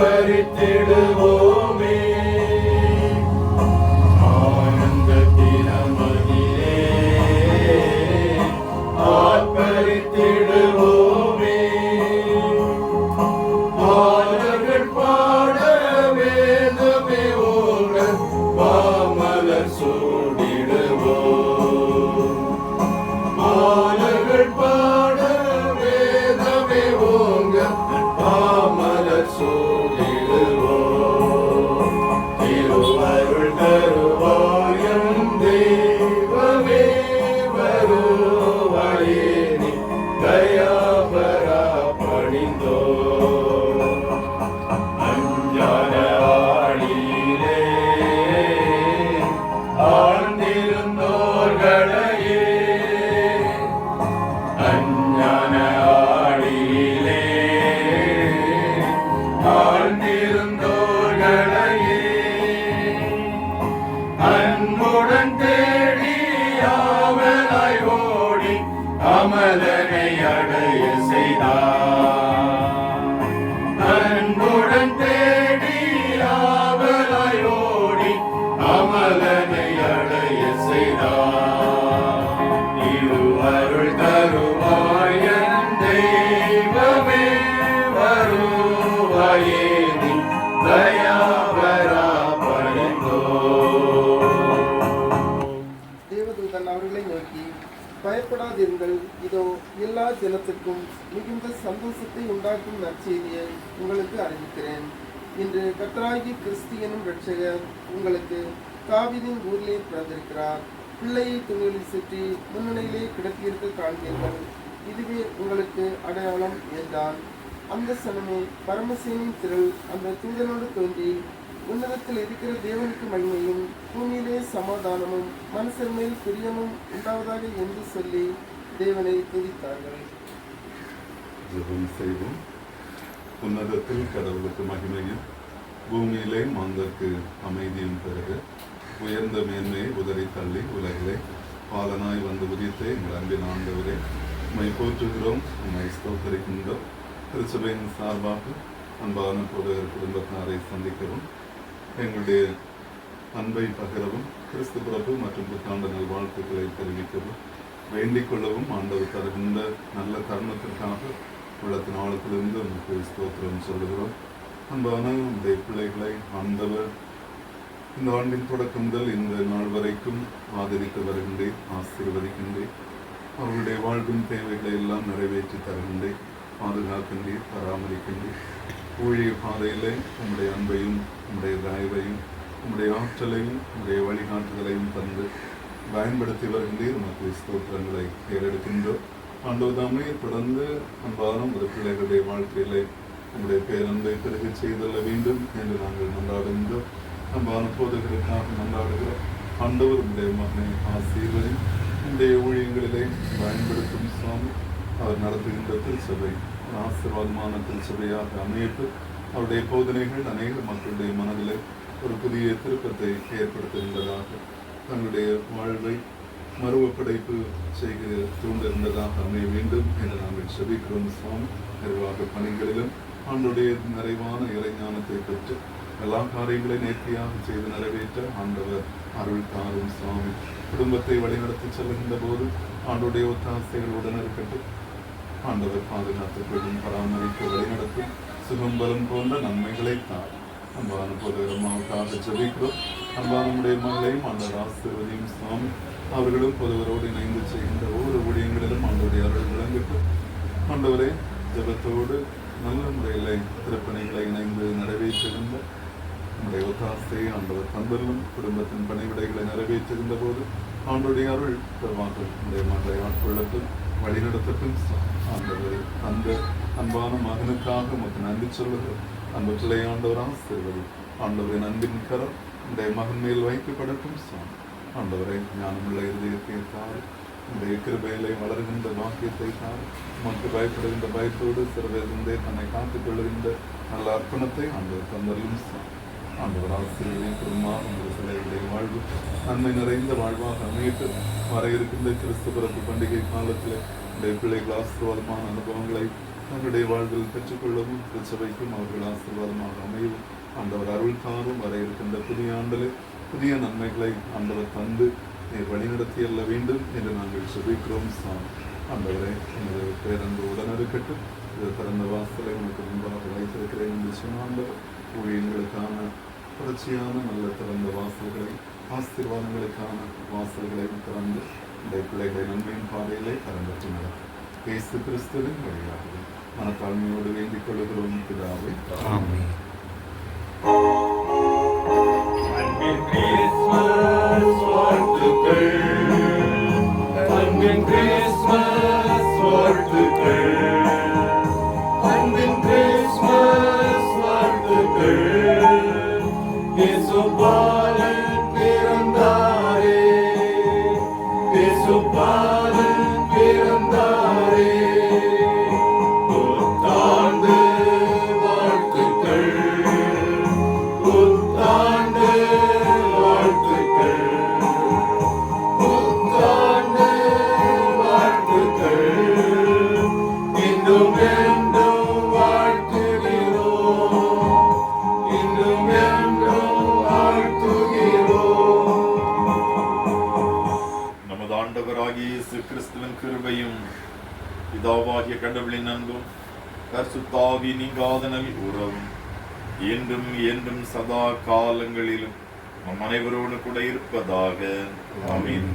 ஆர்ப்பரித்திடுவோமே. ஆனந்தத்தினமதிலே ஆர்ப்பரித்திடுவோமே. பாடல்கள் பாட வேதமே ஓங்க பாமலர் சூடிடுவோம். பாடல்கள் பாட வேதமே ஓங்க பாமலர் சூடிடுவோம். திருவருள் தருவாயம் தெய்வமே வருவாயே நீ தயாபரா பணிந்தோ. அஞ்ஞான ஆழியிலே ஆழ்ந்திருந்தோர்களையே, அஞ்ஞான ஆழியிலே ஆழ்ந்திருந்தோர்களையே அன்புடன் தேடி ஆவலாய் ஓடி அமலனை அடைய செய்தார். அன்புடன் தேடி ஆவலாய் ஓடி அமலனை அடைய செய்தார். திருவருள் தருவாய் என் தெய்வமே வருவாயே நீ தயாபரா பணிந்தோ. தேவதூதன் அவர்களை நோக்கி, பயப்படாதிருங்கள், இதோ எல்லா ஜனத்துக்கும் மிகுந்த சந்தோஷத்தை உண்டாக்கும் நற்செய்தியை உங்களுக்கு அறிவிக்கிறேன். இன்று கர்த்தராகிய கிறிஸ்து எனும் இரட்சகர் உங்களுக்கு தாவீதின் ஊரிலே பிறந்திருக்கிறார். பிள்ளையை துணிகளில் சுற்றி முன்னணியிலே கிடத்தியிருக்க காண்பீர்கள். இதுவே உங்களுக்கு அடையாளம் என்றான். அந்த சனமே பரமசேனின் திரள் அந்த தூதனோடு தோன்றி, உன்னதத்தில் இருக்கிற தேவனுக்கு மகிமையும் பூமியிலே சமாதானமும் மனுஷர் மேல் பிரியமும் உண்டாவதாக என்று சொல்லி தேவனை துதித்தார்கள். ஜெபம் செய்வோம். உன்னதத்தில் கடவுளுக்கு மகிமையும் பூமியிலே மாந்தர்க்கு அமைதியும் பெருக உயர்ந்த மேன்மையை உதறி தள்ளி உலகிலே பாலனாய் வந்து உதித்தே எங்கள் அன்பின் ஆண்டவரே உம்மை போற்றுகிறோம், உம்மை ஸ்தோத்தரிக்கின்றோம். திருச்சபையின் சார்பாக அன்பான போதகர் குடும்பத்தினரை சந்திக்கவும் எங்களுடைய அன்பை பகிரவும் கிறிஸ்து பிறப்பு மற்றும் புத்தாண்டு நல்வாழ்த்துக்களை தெரிவிக்கவும் வேண்டிக் கொள்ளவும் ஆண்டவர் தருகின்ற நல்ல தருணத்திற்காக உள்ளத்தின் ஆழத்திலிருந்து உங்களுக்கு ஸ்தோத்திரம் சொல்லுகிறோம். அன்பான உடைய பிள்ளைகளை ஆண்டவர் இந்த ஆண்டின் தொடக்கம் முதல் இந்த நாள் வரைக்கும் ஆதரித்து வருகின்றேன், ஆசீர்வதிக்கின்றேன். அவர்களுடைய வாழ்வின் தேவைகளை எல்லாம் நிறைவேற்றி தருகின்றேன், பாதுகாக்கின்றேன், பராமரிக்கின்றேன். ஊழிய பாதையிலே உம்முடைய அன்பையும் உம்முடைய தயவையும் உம்முடைய ஆற்றலையும் உம்முடைய வழிகாட்டுதலையும் தந்து பயன்படுத்தி வருகின்றேன். உமக்கு ஸ்தோத்திரங்களை ஏறெடுக்கின்றோம். ஆண்டவர்தாமே தொடர்ந்து அன்பான ஒரு பிள்ளைகளுடைய வாழ்க்கையிலே உங்களுடைய பேரன்பை பெருக செய்தல்ல வேண்டும் என்று நாங்கள் கொண்டாடுகின்றோம். அன்பான போதகருக்காக கொண்டாடுகிறோம். ஆண்டவர் உடைய மகனை ஆசீர்வதி உடைய ஊழியங்களிலே பயன்படுத்தும் சுவாமி. அவர் நடத்துகின்ற திருச்சபை ஆசீர்வாதமான திருச்சபையாக அமைப்பு அவருடைய போதனைகள் அநேக மக்களுடைய மனதிலே ஒரு புதிய திருப்பத்தை ஏற்படுத்துகின்றதாக, தங்களுடைய வாழ்வை மறுவப்படைப்பு செய்க தூண்டிருந்ததாக அமைய வேண்டும் என்று நாங்கள் செபிக்கிறோம் சுவாமி. நிர்வாக பணிகளிலும் ஆண்டுடைய நிறைவான இறைஞானத்தை பெற்று எல்லா காரியங்களையும் நேர்த்தியாக செய்து நிறைவேற்ற ஆண்டவர் அருள் தாரும் சுவாமி. குடும்பத்தை வழிநடத்தி செல்கின்ற போது ஆண்டுடைய ஒத்தாசைகள் உடன் இருக்கட்டும். ஆண்டவர் பாதுகாத்துக் கொள்ளும், பராமரித்து வழிநடத்தும், சுகம்பலம் போன்ற நன்மைகளை தார். அன்பான பொதுவரமாவுக்காக ஜெபிக்கிறோம். அன்பானுடைய மகளையும் ஆண்டவர் ஆசீர்வதியும் சுவாமி. அவர்களும் பொதுவரோடு இணைந்து செய்கின்ற ஒவ்வொரு ஊழியங்களிலும் ஆண்டவருடைய அருள் விளங்கட்டும். ஆண்டவரே, ஜெபத்தோடு நல்ல முறையில் திருப்பணிகளை இணைந்து நிறைவேற்றுகின்ற நம்முடைய ஒத்தாசை ஆண்டவர் தந்தலும் குடும்பத்தின் பணிவிடைகளை நிறைவேற்றுகின்ற போது ஆண்டவருடைய அருள் பிரவாக நம்முடைய மகளை ஆட்கொள்ளட்டும், வழிநடத்தட்டும். ஆண்டவர் அந்த அன்பான மகனுக்காக உமக்கு நன்றி சொல்லுகிறோம். அன்பு பிள்ளை ஆண்டவர் ஆசீர்வதி. ஆண்டவரின் அன்பின் கரம் உடைய மகன் மேல் வைக்கப்படட்டும். ஆண்டவரை ஞானமுள்ள இருதயத்தை தார், உடைய கிருபையிலே வளர்கின்ற வாக்கியத்தை தார், உமக்கு பயப்படுகின்ற பயத்தோடு சிறுவயதிலிருந்தே தன்னை காத்துக் கொள்ளுகின்ற நல்ல அர்ப்பணத்தை ஆண்டவர் தந்தரும். ஆண்டவர் ஆசிரியரை குடும்பமாக உங்கள் சிலையுடைய வாழ்வு நன்மை நிறைந்த வாழ்வாக அமைத்து வர இருக்கின்ற கிறிஸ்து பிறப்பு பண்டிகை காலத்தில் உடைய பிள்ளைகள் ஆசீர்வாதமான அனுபவங்களை அவருடைய வாழ்வில் பெற்றுக்கொள்ளவும் திருச்சபைக்கும் அவர்கள் ஆசீர்வாதமாக அமையவும் ஆண்டவர் அருள் தாரும் வர இருக்கின்ற புதிய ஆண்டில் புதிய நன்மைகளை ஆண்டவர் தந்து நீர் வழிநடத்தி அல்ல வேண்டும் என்று நாங்கள் செபிக்கிறோம். ஆண்டவரே, எனது பேரன்பு உடன் இருக்கட்டும். இது திறந்த வாசலை உனக்கு முன்பாக வைத்திருக்கிறேன் என்று சொன்னாண்டவர் ஊழியர்களுக்கான புரட்சியான நல்ல திறந்த வாசல்களை, ஆசீர்வாதங்களுக்கான வாசல்களை திறந்து இந்த பிள்ளைகளை நன்மையின் பாதையிலே கரம்பற்றினார். இயேசு கிறிஸ்துவின் வழியாகவும் மனத்தாழ்மையோடு வேண்டிக் கொள்கிறோம் பிதாவே. அன்பின் கிறிஸ்மஸ் வாழ்த்துக்கள், அன்பின் கிறிஸ்மஸ் வாழ்த்துக்கள், அன்பின் கிறிஸ்மஸ் வாழ்த்துக்கள். இயேசு பாலன் பிறந்தாரே, இயேசு பாலன் பிறந்தாரே. புத்தாண்டு வாழ்த்துக்கள், புத்தாண்டு வாழ்த்துக்கள், புத்தாண்டு வாழ்த்துக்கள். இன்றும் என்றும் வாழ்த்துகிறோம், இன்றும் என்றும் வாழ்த்துகிறோம். நமது ஆண்டவராகிய இயேசு கிறிஸ்துவின் கிருபையும் பிதாவாகிய கடவுளின் அன்பும் பரிசுத்தாவி நீங்காத நல் உறவும் என்றும் என்றும் சதா காலங்களிலும் நம் அனைவரோடு கூட இருப்பதாக. ஆமென்.